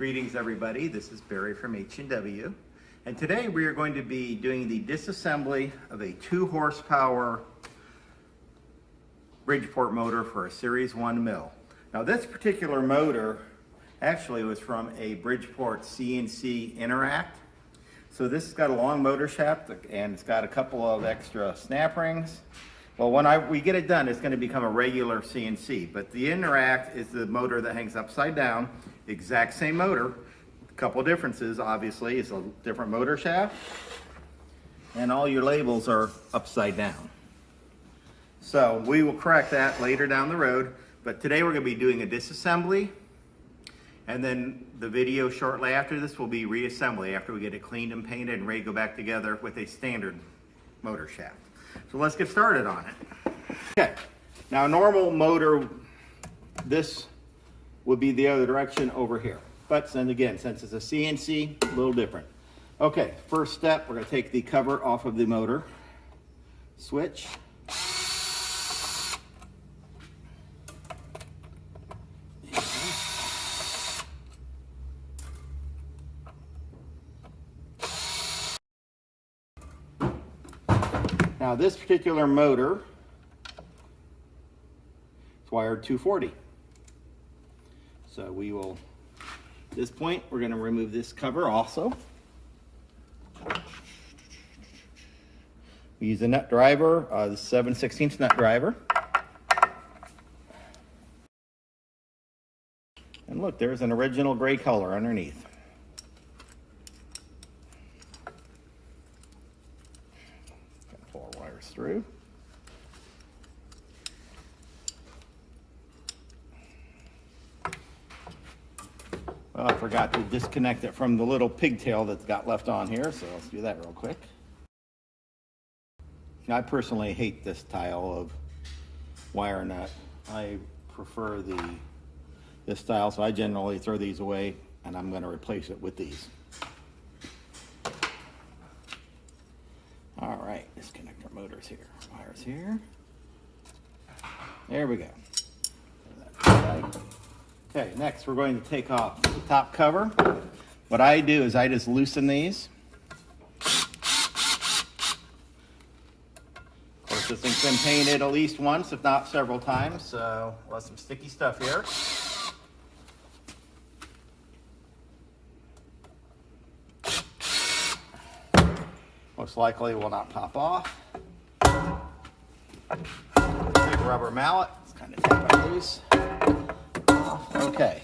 Greetings everybody, this is Barry from H&W, and today we are going to be doing the disassembly of a 2 horsepower Bridgeport motor for a Series 1 mill. Now this particular motor actually was from a Bridgeport CNC Interact. So this has got a long motor shaft and it's got a couple of extra snap rings. Well, when we get it done, it's going to become a regular CNC, but the Interact is the motor that hangs upside down, exact same motor. A couple of differences, obviously, it's a different motor shaft, and all your labels are upside down. So we will correct that later down the road, but today we're going to be doing a disassembly, and then the video shortly after this will be reassembly after we get it cleaned and painted and ready to go back together with a standard motor shaft. So let's get started on it. Okay, now a normal motor, this would be the other direction over here. But then again, since it's a CNC, a little different. Okay, first step, we're going to take the cover off of the motor. Switch. Now this particular motor is wired 240. So we will, at this point, we're going to remove this cover also. We use a nut driver, the 7/16 nut driver. And look, there's an original gray color underneath. Pull our wires through. Well, I forgot to disconnect it from the little pigtail that's got left on here, so let's do that real quick. I personally hate this style of wire nut. I prefer this style, so I generally throw these away, and I'm going to replace it with these. All right, disconnect our motors here. Wires here. There we go. Okay, next we're going to take off the top cover. What I do is I just loosen these. Of course, this thing's been painted at least once, if not several times, so we'll have some sticky stuff here. Most likely will not pop off. Big rubber mallet, it's kind of tape it loose. Okay.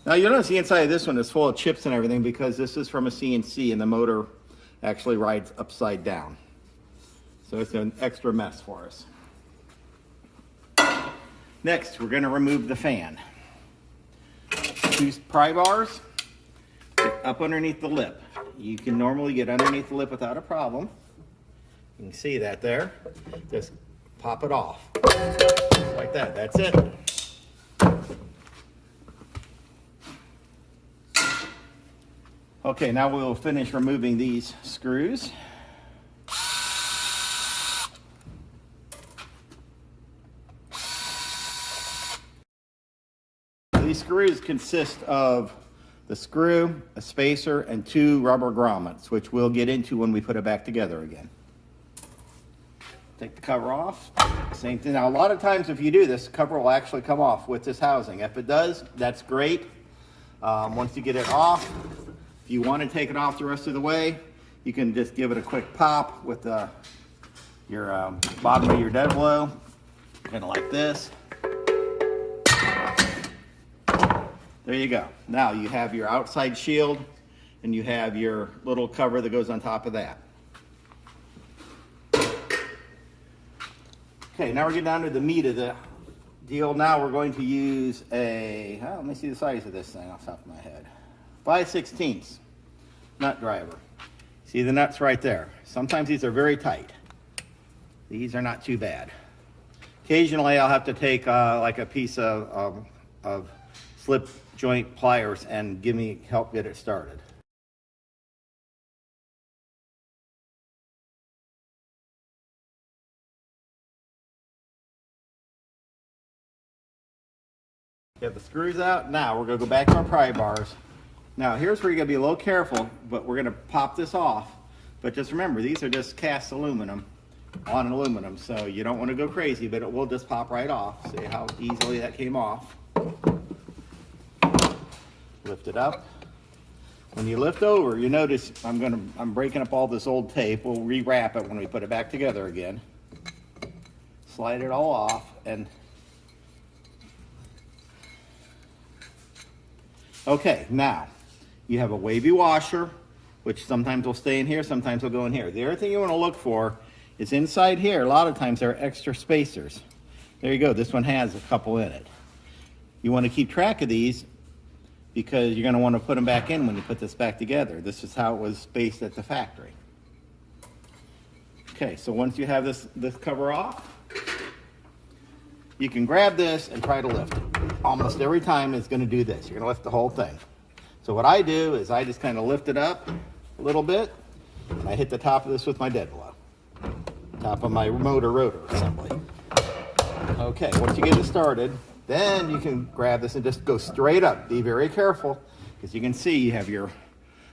Now you'll notice the inside of this one is full of chips and everything because this is from a CNC and the motor actually rides upside down. So it's an extra mess for us. Next, we're going to remove the fan. 2 pry bars up underneath the lip. You can normally get underneath the lip without a problem. You can see that there. Just pop it off. Just like that. That's it. Okay, now we'll finish removing these screws. These screws consist of the screw, a spacer, and 2 rubber grommets, which we'll get into when we put it back together again. Take the cover off. Same thing. Now, a lot of times if you do this, the cover will actually come off with this housing. If it does, that's great. Once you get it off, if you want to take it off the rest of the way, you can just give it a quick pop with your bottom of your dead blow, kind of like this. There you go. Now you have your outside shield and you have your little cover that goes on top of that. Okay, now we're getting down to the meat of the deal. Now we're going to use a, let me see the size of this thing off the top of my head. 5/16 nut driver. See the nuts right there. Sometimes these are very tight. These are not too bad. Occasionally I'll have to take like a piece of slip joint pliers and help get it started. Get the screws out. Now we're going to go back to our pry bars. Now here's where you gotta be a little careful, but we're gonna pop this off. But just remember, these are just cast aluminum on aluminum, so you don't want to go crazy, but it will just pop right off. See how easily that came off. Lift it up. When you lift over, you notice I'm breaking up all this old tape. We'll rewrap it when we put it back together again. Slide it all off, and okay, now you have a wavy washer, which sometimes will stay in here, sometimes will go in here. The other thing you want to look for is inside here. A lot of times there are extra spacers. There you go. This one has a couple in it. You want to keep track of these because you're going to want to put them back in when you put this back together. This is how it was spaced at the factory. Okay, so once you have this cover off, you can grab this and try to lift it. Almost every time it's going to do this. You're going to lift the whole thing. So what I do is I just kind of lift it up a little bit, and I hit the top of this with my dead blow. Top of my motor rotor assembly. Okay, once you get it started, then you can grab this and just go straight up. Be very careful, because you can see you have your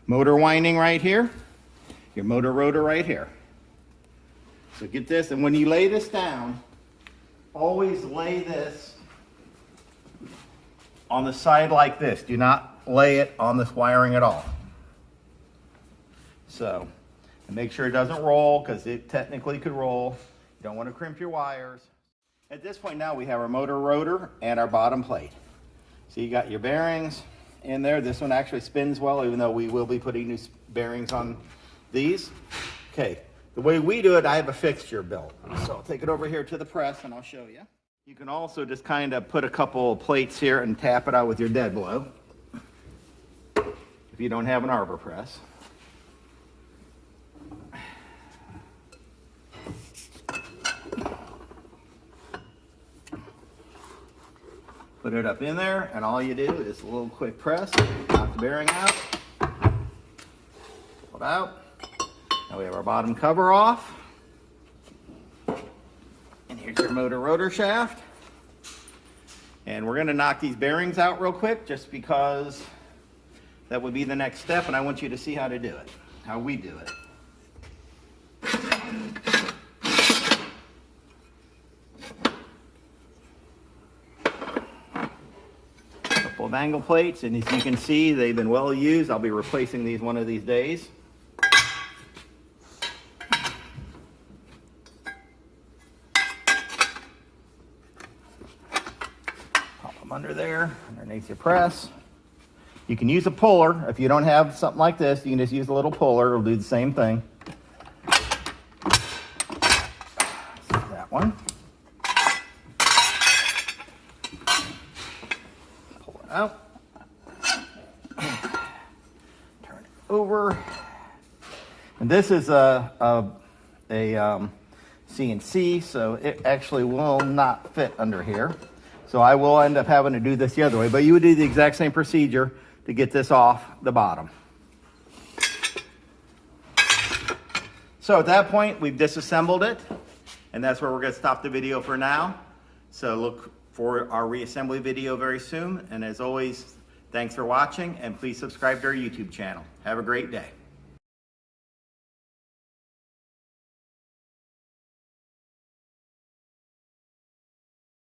motor winding right here, your motor rotor right here. So get this, and when you lay this down, always lay this on the side like this. Do not lay it on this wiring at all. So, and make sure it doesn't roll, because it technically could roll. You don't want to crimp your wires. At this point now we have our motor rotor and our bottom plate. So you got your bearings in there. This one actually spins well, even though we will be putting new bearings on these. Okay, the way we do it, I have a fixture built. So I'll take it over here to the press and I'll show you. You can also just kind of put a couple plates here and tap it out with your dead blow, if you don't have an arbor press. Put it up in there, and all you do is a little quick press, knock the bearing out, pull it out. Now we have our bottom cover off. And here's your motor rotor shaft. And we're gonna knock these bearings out real quick, just because that would be the next step, and I want you to see how to do it, how we do it. Couple of angle plates, and as you can see, they've been well used. I'll be replacing these one of these days. Pop them under there, underneath your press. You can use a puller. If you don't have something like this, you can just use a little puller. It'll do the same thing. That one. Pull it out. Turn it over. And this is a CNC, so it actually will not fit under here. So I will end up having to do this the other way, but you would do the exact same procedure to get this off the bottom. So at that point, we've disassembled it, and that's where we're going to stop the video for now. So look for our reassembly video very soon. And as always, thanks for watching, and please subscribe to our YouTube channel. Have a great day.